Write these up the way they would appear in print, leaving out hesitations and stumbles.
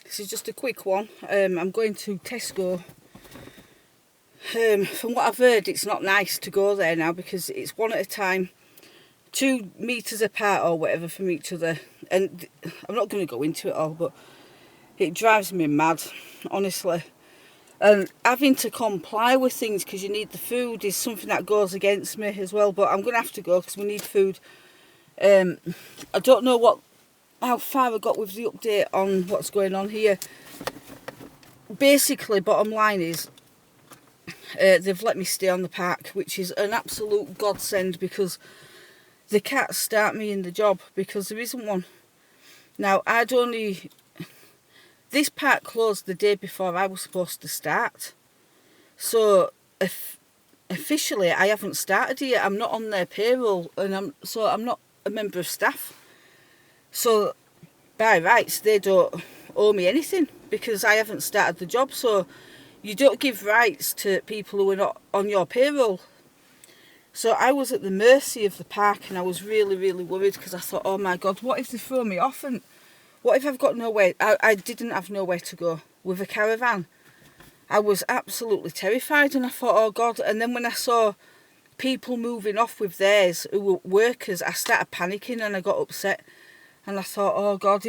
This is just a quick one. I'm going to Tesco. From what I've heard, it's not nice to go there now because it's one at a time, 2 metres apart or whatever from each other. And I'm not going to go into it all, but it drives me mad, honestly. And having to comply with things because you need the food is something that goes against me as well. But I'm going to have to go because we need food. I don't know how far I got with the update on what's going on here. Basically, bottom line is they've let me stay on the park, which is an absolute godsend because they can't start me in the job because there isn't one. Now, this park closed the day before I was supposed to start. So, officially, I haven't started yet. I'm not on their payroll, and I'm not a member of staff. So, by rights, they don't owe me anything because I haven't started the job. So, you don't give rights to people who are not on your payroll. So, I was at the mercy of the park and I was really, really worried because I thought, oh my God, what if they throw me off? And what if I've got nowhere? I didn't have nowhere to go with a caravan. I was absolutely terrified and I thought, oh God. And then when I saw people moving off with theirs who were workers, I started panicking and I got upset. And I thought, oh God,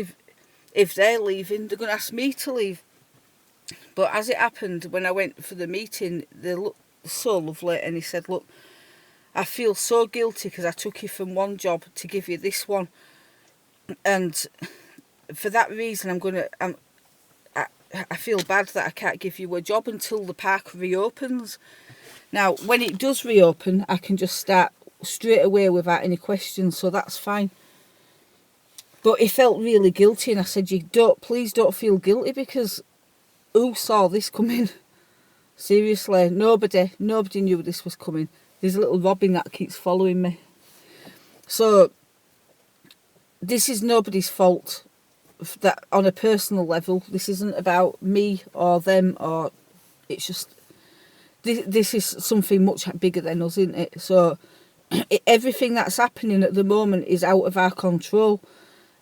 if they're leaving, they're going to ask me to leave. But as it happened, when I went for the meeting, they looked so lovely. And he said, look, I feel so guilty because I took you from one job to give you this one. And for that reason, I feel bad that I can't give you a job until the park reopens. Now, when it does reopen, I can just start straight away without any questions, so that's fine. But he felt really guilty, and I said, please don't feel guilty because who saw this coming? Seriously, nobody knew this was coming. There's a little robin that keeps following me. So, this is nobody's fault. That on a personal level, this isn't about me or them, or it's just this is something much bigger than us, isn't it? So everything that's happening at the moment is out of our control,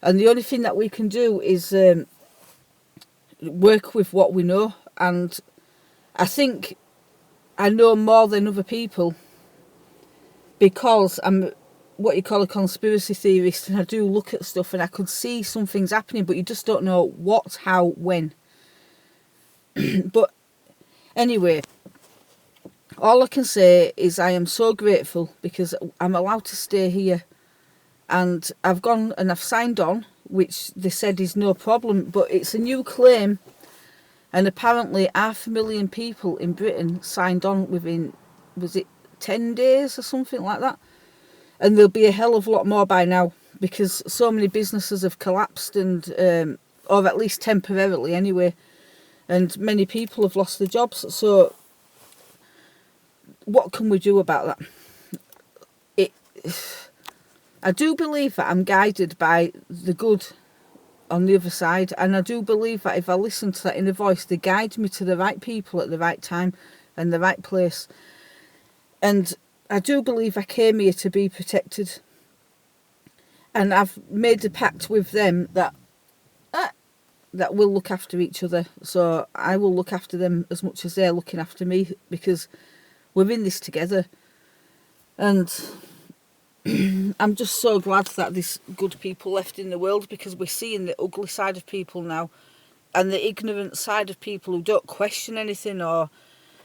and the only thing that we can do is work with what we know. And I think I know more than other people because I'm what you call a conspiracy theorist, and I do look at stuff and I could see some things happening, but you just don't know what, how, when. But anyway, all I can say is I am so grateful because I'm allowed to stay here, and I've gone and I've signed on, which they said is no problem, but it's a new claim, and apparently 500,000 people in Britain signed on within, was it 10 days or something like that? And there'll be a hell of a lot more by now because so many businesses have collapsed and, or at least temporarily anyway, and many people have lost their jobs. So what can we do about that? I do believe that I'm guided by the good on the other side, and I do believe that if I listen to that inner voice, they guide me to the right people at the right time and the right place. And I do believe I came here to be protected, and I've made a pact with them that we'll look after each other. So I will look after them as much as they're looking after me because we're in this together. And I'm just so glad that there's good people left in the world because we're seeing the ugly side of people now and the ignorant side of people who don't question anything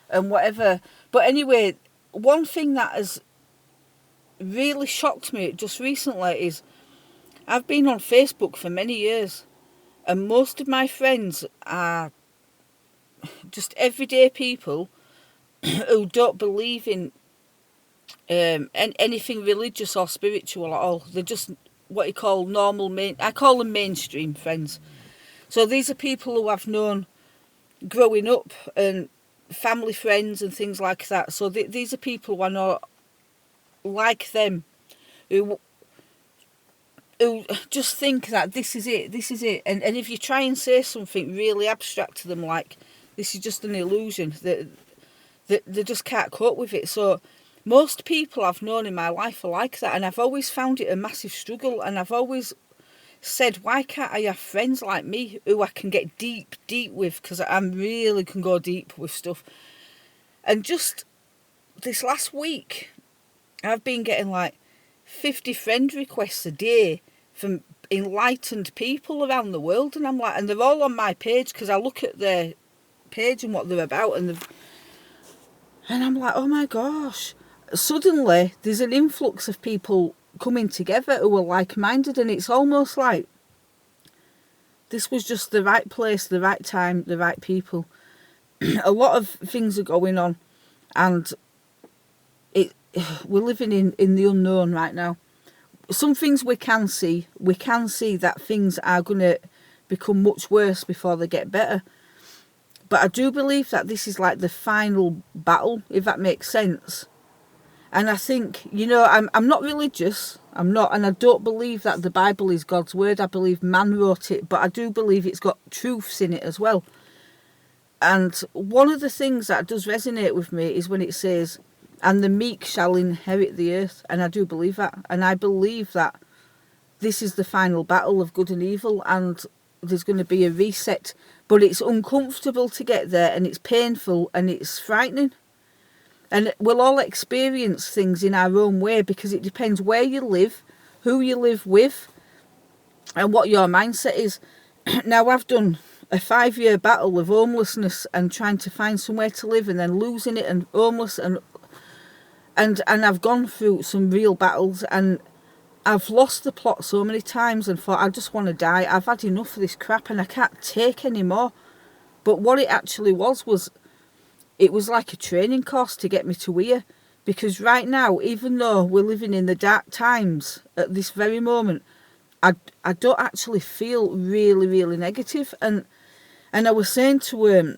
and whatever. But anyway, one thing that has really shocked me just recently is I've been on Facebook for many years, and most of my friends are just everyday people who don't believe in anything religious or spiritual at all. They're just what you call I call them mainstream friends. So these are people who I've known growing up and family friends and things like that. So these are people who I know like them, who just think that this is it. And if you try and say something really abstract to them, like this is just an illusion, they just can't cope with it. So most people I've known in my life are like that, and I've always found it a massive struggle, and I've always said, why can't I have friends like me who I can get deep with, because I really can go deep with stuff. And just this last week, I've been getting like 50 friend requests a day from enlightened people around the world, and I'm like, and they're all on my page, because I look at their page and what they're about, and I'm like, oh my gosh, suddenly there's an influx of people coming together who are like-minded, and it's almost like this was just the right place, the right time, the right people. A lot of things are going on, and we're living in the unknown right now. Some things we can see that things are going to become much worse before they get better. But I do believe that this is like the final battle, if that makes sense. And I think, you know, I'm not religious, and I don't believe that the Bible is God's word. I believe man wrote it, but I do believe it's got truths in it as well. And one of the things that does resonate with me is when it says, and the meek shall inherit the earth. And I do believe that. And I believe that this is the final battle of good and evil, and there's going to be a reset. But it's uncomfortable to get there, and it's painful, and it's frightening. And we'll all experience things in our own way, because it depends where you live, who you live with, and what your mindset is. Now, I've done a 5-year battle of homelessness and trying to find somewhere to live, and then losing it, and homeless, and I've gone through some real battles, and I've lost the plot so many times and thought, I just want to die. I've had enough of this crap and I can't take any more. But what it actually was it was like a training course to get me to here. Because right now, even though we're living in the dark times at this very moment, I don't actually feel really, really negative. And I was saying to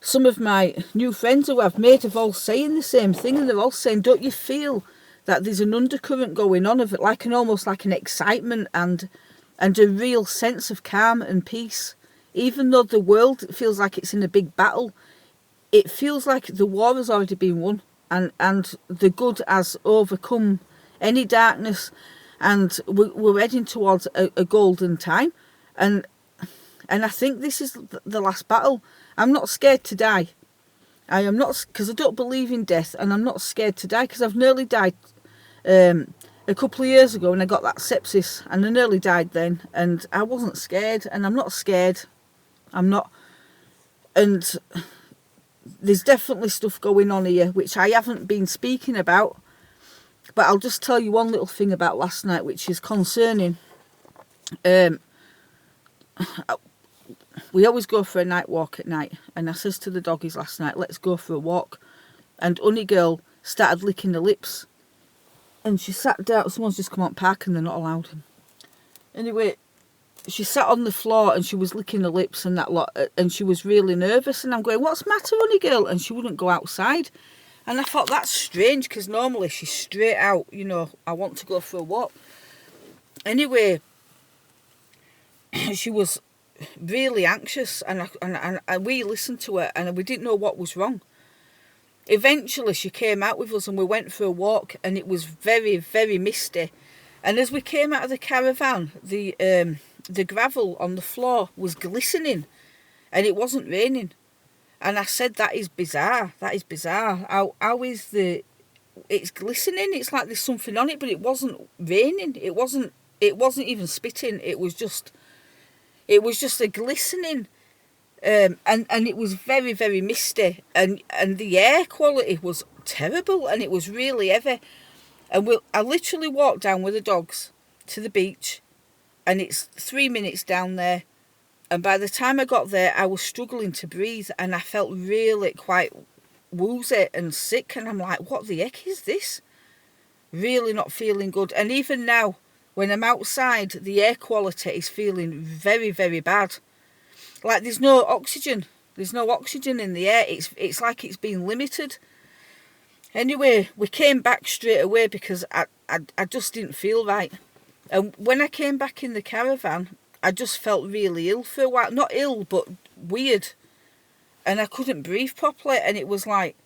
some of my new friends who I've made have all saying the same thing, and they're all saying, don't you feel that there's an undercurrent going on of it, like almost like an excitement and a real sense of calm and peace? Even though the world feels like it's in a big battle, it feels like the war has already been won, and the good has overcome any darkness, and we're heading towards a golden time. And I think this is the last battle. I'm not scared to die. I am not, because I don't believe in death, and I'm not scared to die, because I've nearly died a couple of years ago when I got that sepsis, and I nearly died then, and I wasn't scared, and I'm not scared. I'm not. And there's definitely stuff going on here which I haven't been speaking about, but I'll just tell you one little thing about last night, which is concerning. We always go for a night walk at night, and I says to the doggies last night, let's go for a walk. And Honey Girl started licking her lips, and she sat down. Someone's just come out park and they're not allowed. Anyway, she sat on the floor and she was licking her lips and that lot, and she was really nervous, and I'm going, what's the matter, Honey Girl? And she wouldn't go outside. And I thought, that's strange, because normally she's straight out, you know, I want to go for a walk. Anyway, she was really anxious, and we listened to her, and we didn't know what was wrong. Eventually she came out with us, and we went for a walk, and it was very, very misty. And as we came out of the caravan, the gravel on the floor was glistening, and it wasn't raining. And I said, that is bizarre. How is it's glistening? It's like there's something on it, but it wasn't raining. It wasn't even spitting. It was just a glistening, and it was very, very misty, and the air quality was terrible, and it was really heavy. And I literally walked down with the dogs to the beach, and it's 3 minutes down there, and by the time I got there, I was struggling to breathe, and I felt really quite woozy and sick, and I'm like, what the heck is this? Really not feeling good. And even now, when I'm outside, the air quality is feeling very, very bad. Like there's no oxygen. There's no oxygen in the air. It's like it's been limited. Anyway, we came back straight away because I just didn't feel right. And when I came back in the caravan, I just felt really ill for a while. Not ill, but weird. And I couldn't breathe properly. And it was like,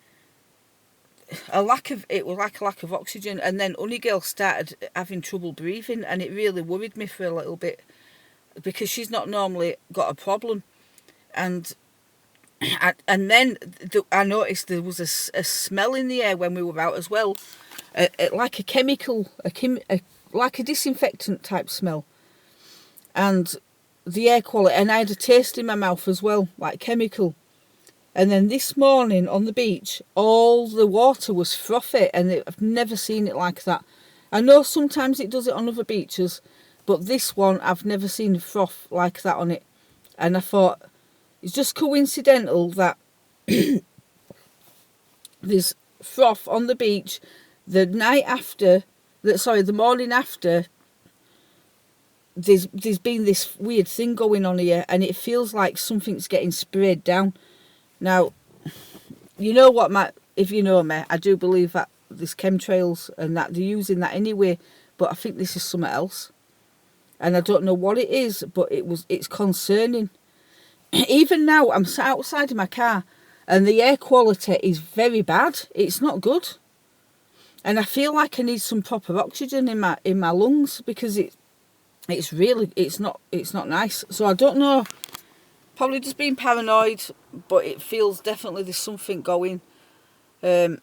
it was like a lack of oxygen. And then Honeygirl started having trouble breathing, and it really worried me for a little bit, because she's not normally got a problem. And then I noticed there was a smell in the air when we were out as well, like a chemical, like a disinfectant type smell. And the air quality, and I had a taste in my mouth as well, like chemical. And then this morning on the beach, all the water was frothy, and I've never seen it like that. I know sometimes it does it on other beaches, but this one, I've never seen froth like that on it. And I thought, it's just coincidental that there's froth on the beach the morning after. There's been this weird thing going on here, and it feels like something's getting sprayed down. Now, you know what, if you know me, I do believe that there's chemtrails and that they're using that anyway, but I think this is something else. And I don't know what it is, but it's concerning. Even now, I'm sat outside of my car, and the air quality is very bad. It's not good. And I feel like I need some proper oxygen in my lungs, because it's not nice. So I don't know, probably just being paranoid, but it feels definitely there's something going. We're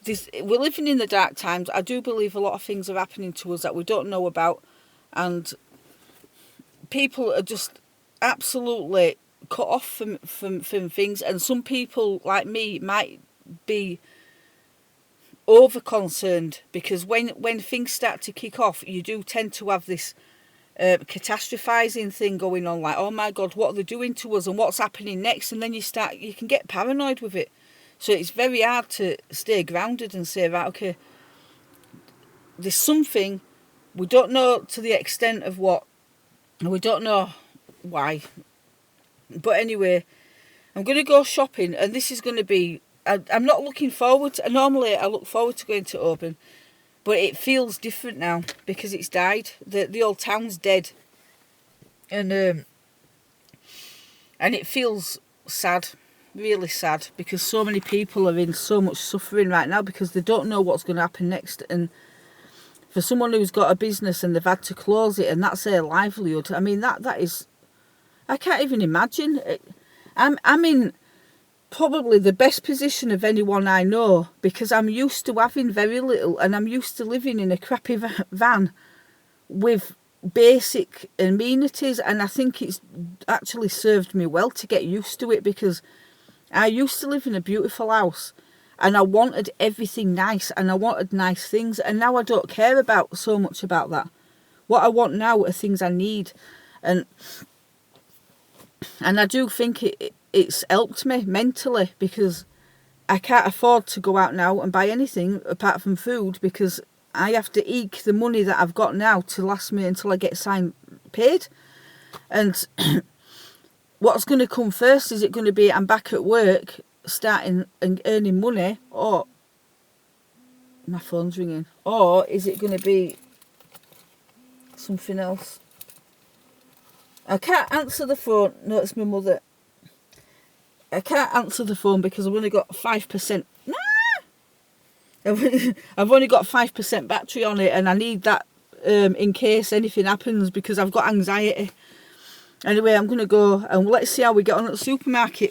living in the dark times. I do believe a lot of things are happening to us that we don't know about, and people are just absolutely cut off from things. And some people like me might be over concerned, because when things start to kick off, you do tend to have this catastrophizing thing going on, like, oh my god, what are they doing to us and what's happening next? And then you can get paranoid with it. So it's very hard to stay grounded and say, right, okay, there's something, we don't know to the extent of what, and we don't know why. But anyway, I'm going to go shopping, and this is going to be, I'm not looking forward to, normally I look forward to going to Oban, but it feels different now because it's died. The old town's dead, and it feels sad, really sad, because so many people are in so much suffering right now because they don't know what's going to happen next. And for someone who's got a business and they've had to close it, and that's their livelihood, I mean, that is, I can't even imagine. I'm in probably the best position of anyone I know, because I'm used to having very little, and I'm used to living in a crappy van with basic amenities, and I think it's actually served me well to get used to it, because I used to live in a beautiful house and I wanted everything nice and I wanted nice things, and now I don't care so much about that. What I want now are things I need, and I do think it's helped me mentally, because I can't afford to go out now and buy anything apart from food, because I have to eke the money that I've got now to last me until I get paid. And what's going to come first? Is it going to be I'm back at work, starting and earning money, or my phone's ringing, or is it going to be something else? I can't answer the phone. No, it's my mother. I can't answer the phone because I've only got 5%. I've only got 5% battery on it, and I need that in case anything happens, because I've got anxiety. Anyway, I'm going to go and let's see how we get on at the supermarket.